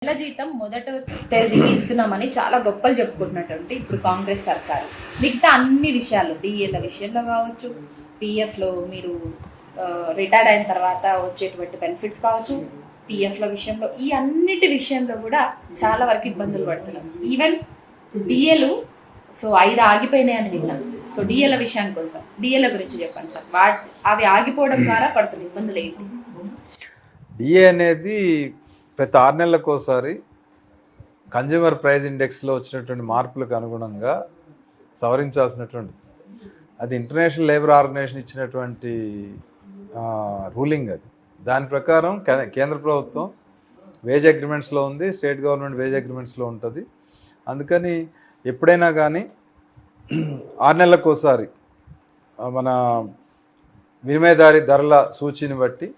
నెల జీతం మొదట తేదీకి ఇస్తున్నామని చాలా గొప్పలు చెప్పుకుంటున్నటువంటి ఇప్పుడు కాంగ్రెస్ సర్కారు మిగతా అన్ని విషయాలు డిఏల విషయంలో కావచ్చు, పిఎఫ్లో మీరు రిటైర్డ్ అయిన తర్వాత వచ్చేటువంటి బెనిఫిట్స్ కావచ్చు, పిఎఫ్ల విషయంలో ఈ అన్నిటి విషయంలో కూడా చాలా వరకు ఇబ్బందులు పడుతున్నాం. ఈవెన్ డిఏలు 5 ఆగిపోయినాయని విన్నాం. డిఏల విషయానికి వస్తాం. డిఏల గురించి చెప్పండి సార్. అవి ఆగిపోవడం ద్వారా పడుతున్న ఇబ్బందులు ఏంటి? డిఏ అనేది ప్రతి 6 నెలలకు ఒకసారి కన్జ్యూమర్ ప్రైస్ ఇండెక్స్లో వచ్చినటువంటి మార్పులకు అనుగుణంగా సవరించాల్సినటువంటి, అది ఇంటర్నేషనల్ లేబర్ ఆర్గనైజేషన్ ఇచ్చినటువంటి రూలింగ్. అది దాని ప్రకారం కేంద్ర ప్రభుత్వం వేజ్ అగ్రిమెంట్స్లో ఉంది, స్టేట్ గవర్నమెంట్ వేజ్ అగ్రిమెంట్స్లో ఉంటుంది. అందుకని ఎప్పుడైనా కానీ 6 నెలలకు ఒకసారి మన వినిమయదారి ధరల సూచీని బట్టి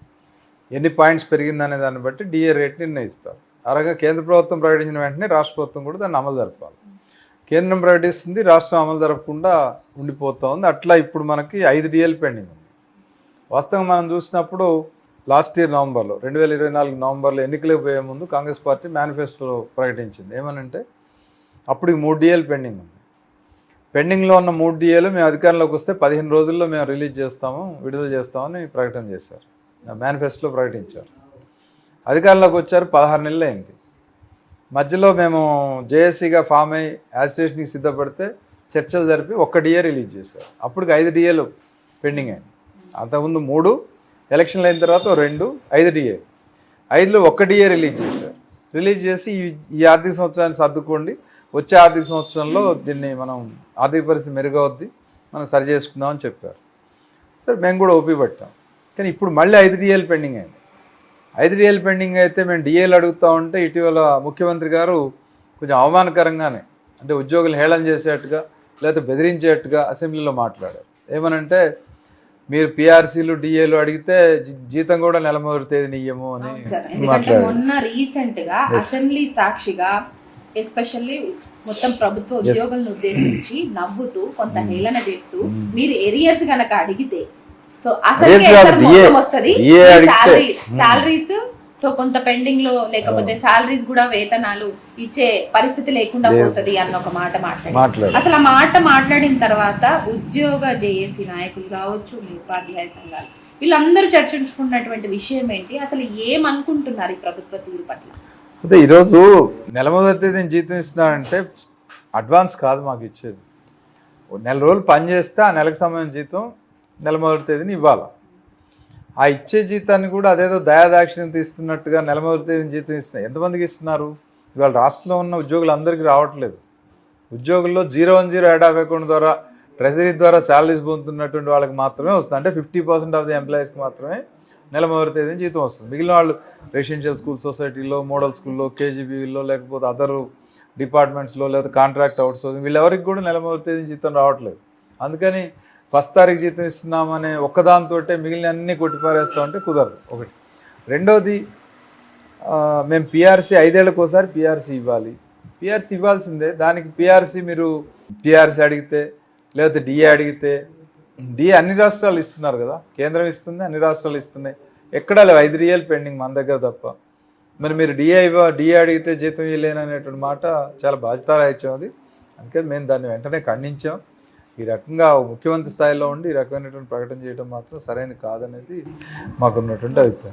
ఎన్ని పాయింట్స్ పెరిగిందనే దాన్ని బట్టి డిఏ రేట్ నిర్ణయిస్తారు. అలాగే కేంద్ర ప్రభుత్వం ప్రకటించిన వెంటనే రాష్ట్ర ప్రభుత్వం కూడా దాన్ని అమలు జరపాలి. కేంద్రం ప్రకటిస్తుంది, రాష్ట్రం అమలు జరపకుండా ఉండిపోతూ ఉంది. అట్లా ఇప్పుడు మనకి 5 డిఏలు పెండింగ్ ఉంది. వాస్తవంగా మనం చూసినప్పుడు లాస్ట్ ఇయర్ నవంబర్లో 2024 నవంబర్లో ఎన్నికలకు పోయే ముందు కాంగ్రెస్ పార్టీ మేనిఫెస్టోలో ప్రకటించింది ఏమనంటే అప్పుడు 3 డిఏలు పెండింగ్ ఉంది. పెండింగ్లో ఉన్న 3 డిఏలు మేము అధికారంలోకి వస్తే 15 రోజుల్లో మేము రిలీజ్ చేస్తాము, విడుదల చేస్తామని ప్రకటన చేశారు, మేనిఫెస్టోలో ప్రకటించారు. అధికారంలోకి వచ్చారు, 16 నెలలు అయింది. మధ్యలో మేము జేఏసీగా ఫామ్ అయ్యి యాజిటేషన్కి సిద్ధపడితే చర్చలు జరిపి 1 డిఏ రిలీజ్ చేశారు. అప్పటికి 5 డిఏలు పెండింగ్ అయింది. అంతకుముందు 3, ఎలక్షన్లు అయిన తర్వాత 2, 5 డిఏ. 5లో 1 డిఏ రిలీజ్ చేశారు. రిలీజ్ చేసి ఈ ఆర్థిక సంవత్సరాన్ని సర్దుకోండి, వచ్చే ఆర్థిక సంవత్సరంలో దీన్ని మనం ఆర్థిక పరిస్థితి మెరుగవుద్ది, మనం సరి చేసుకుందామని చెప్పారు. సరే మేము కూడా ఓపి పట్టాం. కానీ ఇప్పుడు మళ్ళీ 5 డిఏలు పెండింగ్ అయింది. 5 డిఏలు పెండింగ్ అయితే మేము డిఏలు అడుగుతూ ఉంటే ఇటీవల ముఖ్యమంత్రి గారు కొంచెం అవమానకరంగానే, అంటే ఉద్యోగులు హేళన చేసేట్టుగా లేకపోతే బెదిరించేట్టుగా అసెంబ్లీలో మాట్లాడారు. ఏమనంటే మీరు పిఆర్సీలు డిఏలు అడిగితే జీతం కూడా నెల మొదటి తేదీని ఇయ్యము అని మాట్లాడారు. మొన్న రీసెంట్ గా అసెంబ్లీ సాక్షిగా ఎస్పెషల్లీ మొత్తం ప్రభుత్వ ఉద్యోగులను ఉద్దేశించి నవ్వుతూ కొంత హేళన చేస్తూ మీరు ఎరియర్స్ గనక అడిగితే సాలరీస్ కొంత పెండింగ్ లో లేకపోతే సాలరీస్ కూడా వేతనాలు ఇచ్చే పరిస్థితి లేకుండా పోతుంది అన్న ఒక మాట మాట్లాడారు. అసలు ఆ మాట మాట్లాడిన తర్వాత ఉద్యోగ జేఏసీ నాయకులు కావచ్చు, మీ ఉపాధ్యాయ సంఘాలు వీళ్ళందరూ చర్చించుకున్నటువంటి విషయం ఏంటి? అసలు ఏమనుకుంటున్నారు ఈ ప్రభుత్వ తీరు పట్ల? అదే ఈరోజు నెల మొదటి తేదీని జీతం ఇస్తున్నారంటే అడ్వాన్స్ కాదు మాకు ఇచ్చేది. నెల రోజులు పని చేస్తే ఆ నెలకు సంబంధించిన జీతం నెల మొదటి తేదీని ఇవ్వాలి. ఆ ఇచ్చే జీతాన్ని కూడా అదేదో దయాదాక్షిణ్యం తీస్తున్నట్టుగా నెల మొదటి తేదీని జీతం ఇస్తున్నారు. ఎంతమందికి ఇస్తున్నారు? ఇవాళ రాష్ట్రంలో ఉన్న ఉద్యోగులందరికీ రావట్లేదు. ఉద్యోగుల్లో 010 యాడ్ ఆఫ్ అకౌంట్ ద్వారా ట్రెజరీ ద్వారా శాలరీస్ పొందుతున్నటువంటి వాళ్ళకి మాత్రమే వస్తుంది. అంటే 50% ఆఫ్ ది ఎంప్లాయీస్కి మాత్రమే నెల మొదటి తేదీని జీతం వస్తుంది. మిగిలిన వాళ్ళు రెసిడెన్షియల్ స్కూల్ సొసైటీలో, మోడల్ స్కూల్లో, కేజీబీలో, లేకపోతే అదర్ డిపార్ట్మెంట్స్లో, లేకపోతే కాంట్రాక్ట్ అవుట్సోర్సింగ్ వీళ్ళెవరికి కూడా నెల మొదటి తేదీని జీతం రావట్లేదు. అందుకని 1st తారీఖు జీతం ఇస్తున్నామనే ఒక్కదాంతో మిగిలిన అన్నీ కొట్టిపారేస్తామంటే కుదరదు. ఒకటి. రెండోది, మేము పిఆర్సీ 5 ఏళ్ళకి ఒకసారి పిఆర్సీ ఇవ్వాలి. పిఆర్సీ ఇవ్వాల్సిందే. దానికి పిఆర్సీ మీరు పిఆర్సీ అడిగితే లేకపోతే డిఏ అడిగితే, డిఏ అన్ని రాష్ట్రాలు ఇస్తున్నారు కదా, కేంద్రం ఇస్తుంది, అన్ని రాష్ట్రాలు ఇస్తున్నాయి. ఎక్కడా లేవు 5 డిఏలు పెండింగ్ మన దగ్గర తప్ప. మరి మీరు డిఏ అడిగితే జీతం ఇవ్వలేననేటువంటి మాట చాలా బాధ్యతారాహిత్యం అది. అందుకని మేము దాన్ని వెంటనే ఖండించాం. ఈ రకంగా ముఖ్యమంత్రి స్థాయిలో ఉండి ఈ రకమైనటువంటి ప్రకటన చేయడం మాత్రం సరైనది కాదనేది మాకున్నటువంటి అభిప్రాయం.